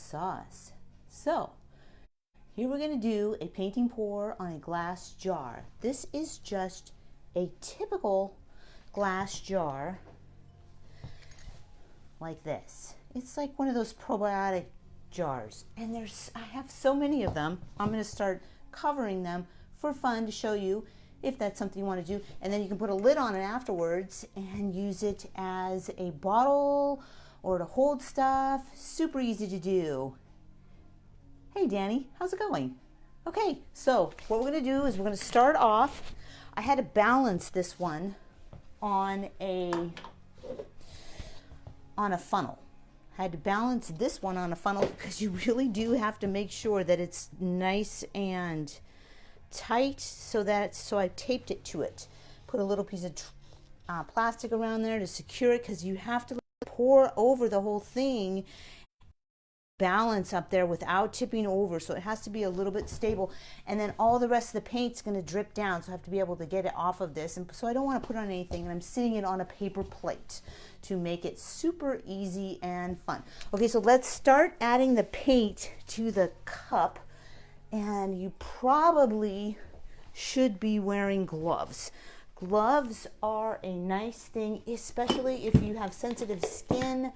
sauce. So here we're going to do a painting pour on a glass jar. This is just a typical glass jar like this. It's like one of those probiotic jars, and I have so many of them. I'm going to start covering them for fun to show you if that's something you want to do, and then you can put a lid on it afterwards and use it as a bottle or to hold stuff. Super easy to do. Hey Danny, how's it going? Okay, so what we're going to do is we're going to start off. I had to balance this one on a funnel. I had to balance this one on a funnel because you really do have to make sure that it's nice and tight, so I taped it to it. Put a little piece of plastic around there to secure it, because you have to pour over the whole thing, balance up there without tipping over, so it has to be a little bit stable, and then all the rest of the paint's going to drip down, so I have to be able to get it off of this, and so I don't want to put on anything, and I'm sitting it on a paper plate to make it super easy and fun. Okay, so let's start adding the paint to the cup, and you probably should be wearing gloves. Gloves are a nice thing, especially if you have sensitive skin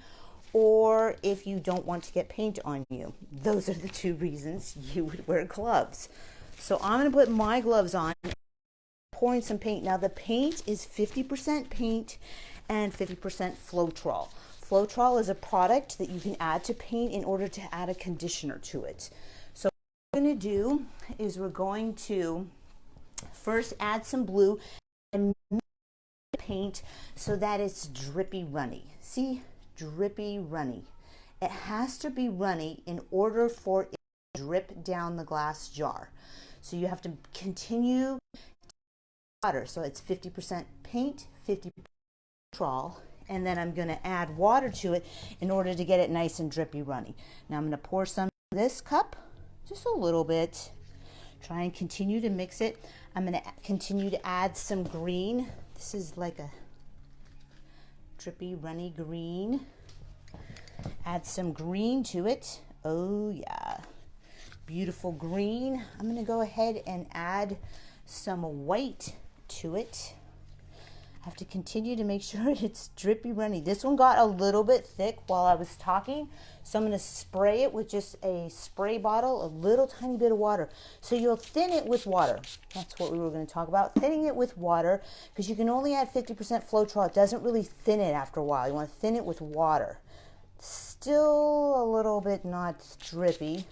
or if you don't want to get paint on you. Those are the two reasons you would wear gloves. So I'm going to put my gloves on, pouring some paint. Now the paint is 50% paint and 50% flotrol. Flotrol is a product that you can add to paint in order to add a conditioner to it. So what we're going to do is we're going to first add some blue and paint so that it's drippy runny. See? Drippy runny. It has to be runny in order for it to drip down the glass jar. So you have to continue water. So it's 50% paint, 50% flotrol, and then I'm going to add water to it in order to get it nice and drippy runny. Now I'm going to pour some in this cup, just a little bit. Try and continue to mix it. I'm going to continue to add some green. This is like a drippy, runny green. Add some green to it. Oh yeah, beautiful green. I'm going to go ahead and add some white to it. I have to continue to make sure it's drippy runny. This one got a little bit thick while I was talking, so I'm going to spray it with just a spray bottle, a little tiny bit of water. So you'll thin it with water. That's what we were going to talk about, thinning it with water, because you can only add 50% flotrol. It doesn't really thin it after a while. You want to thin it with water. Still a little bit not drippy.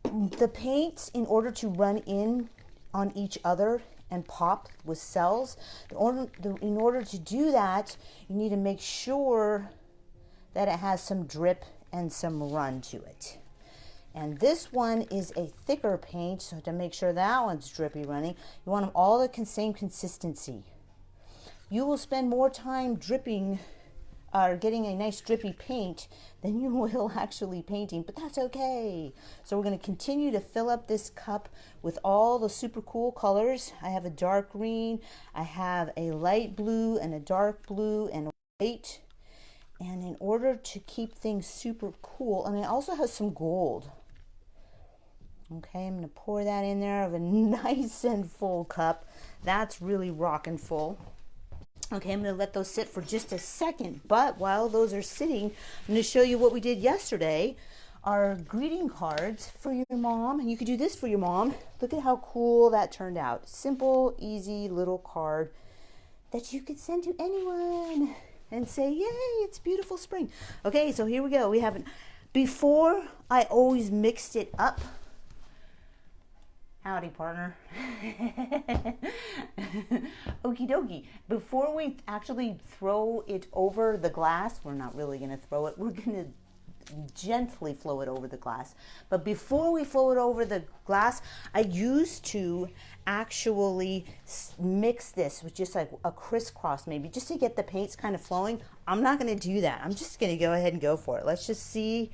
The paints, in order to run in on each other and pop with cells, in order to do that, you need to make sure that it has some drip and some run to it. And this one is a thicker paint, so to make sure that one's drippy running, you want them all the same consistency. You will spend more time dripping or getting a nice drippy paint than you will actually painting, but that's okay. So we're going to continue to fill up this cup with all the super cool colors. I have a dark green, I have a light blue and a dark blue and a white. And in order to keep things super cool, and I also have some gold. Okay, I'm going to pour that in there of a nice and full cup. That's really rockin' full. Okay, I'm going to let those sit for just a second, but while those are sitting, I'm going to show you what we did yesterday, our greeting cards for your mom, and you could do this for your mom. Look at how cool that turned out. Simple, easy little card that you could send to anyone and say, yay, it's beautiful spring. Okay, so here we go. We haven't, before I always mixed it up. Howdy, partner. Okie dokie. Before we actually throw it over the glass, we're not really going to throw it. We're going to gently flow it over the glass. But before we flow it over the glass, I used to actually mix this with just like a crisscross, maybe just to get the paints kind of flowing. I'm not going to do that. I'm just going to go ahead and go for it. Let's just see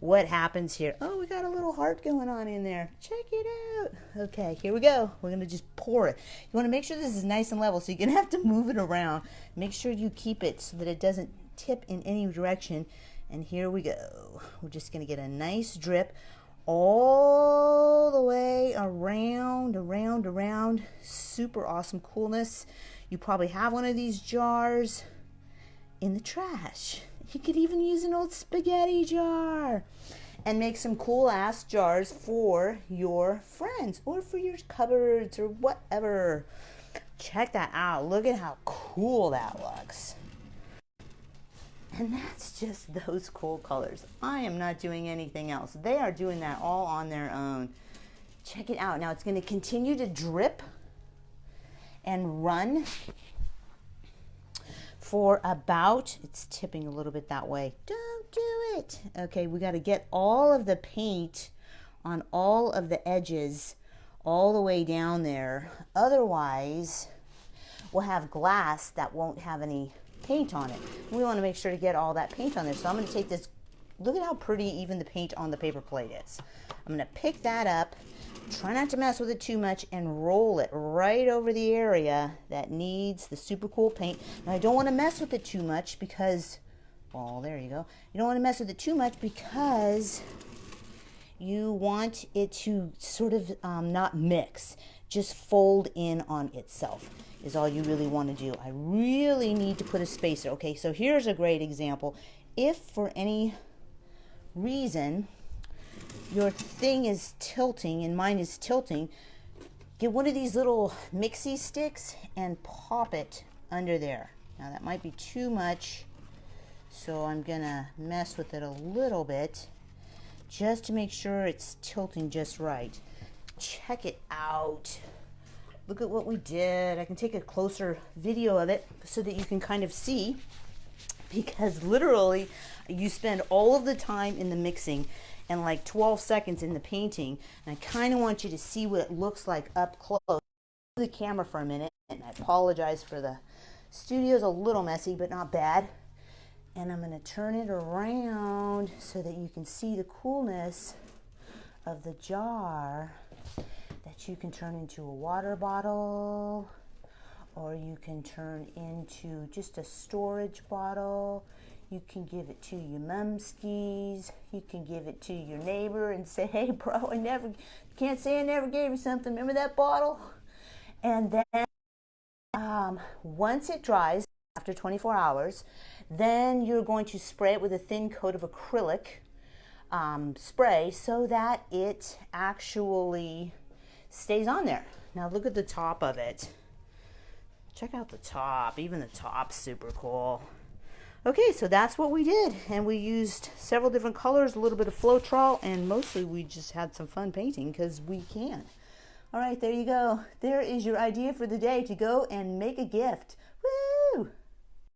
what happens here. Oh, we got a little heart going on in there. Check it out. Okay, here we go. We're going to just pour it. You want to make sure this is nice and level, so you're going to have to move it around. Make sure you keep it so that it doesn't tip in any direction. And here we go. We're just going to get a nice drip all the way around, around, around. Super awesome coolness. You probably have one of these jars in the trash. You could even use an old spaghetti jar and make some cool ass jars for your friends or for your cupboards or whatever. Check that out. Look at how cool that looks. And that's just those cool colors. I am not doing anything else. They are doing that all on their own. Check it out. Now it's going to continue to drip and run for about, it's tipping a little bit that way. Don't do it. Okay, we got to get all of the paint on all of the edges all the way down there. Otherwise, we'll have glass that won't have any paint on it. We want to make sure to get all that paint on there. So I'm going to take this, look at how pretty even the paint on the paper plate is. I'm going to pick that up, try not to mess with it too much, and roll it right over the area that needs the super cool paint. Now I don't want to mess with it too much because, well, there you go. You don't want to mess with it too much because you want it to sort of not mix, just fold in on itself is all you really want to do. I really need to put a spacer. Okay, so here's a great example. If for any reason your thing is tilting and mine is tilting, get one of these little mixie sticks and pop it under there. Now that might be too much, so I'm gonna mess with it a little bit just to make sure it's tilting just right. Check it out. Look at what we did. I can take a closer video of it so that you can kind of see, because literally you spend all of the time in the mixing and like 12 seconds in the painting, and I kind of want you to see what it looks like up close. The camera for a minute, and I apologize for the studio's a little messy, but not bad. And I'm going to turn it around so that you can see the coolness of the jar that you can turn into a water bottle, or you can turn into just a storage bottle. You can give it to your mumskies. You can give it to your neighbor and say, hey bro, can't say I never gave you something. Remember that bottle? And then once it dries, after 24 hours, then you're going to spray it with a thin coat of acrylic spray so that it actually stays on there. Now look at the top of it. Check out the top. Even the top's super cool. Okay, so that's what we did, and we used several different colors, a little bit of flotrol, and mostly we just had some fun painting because we can. All right, there you go. There is your idea for the day to go and make a gift. Woo!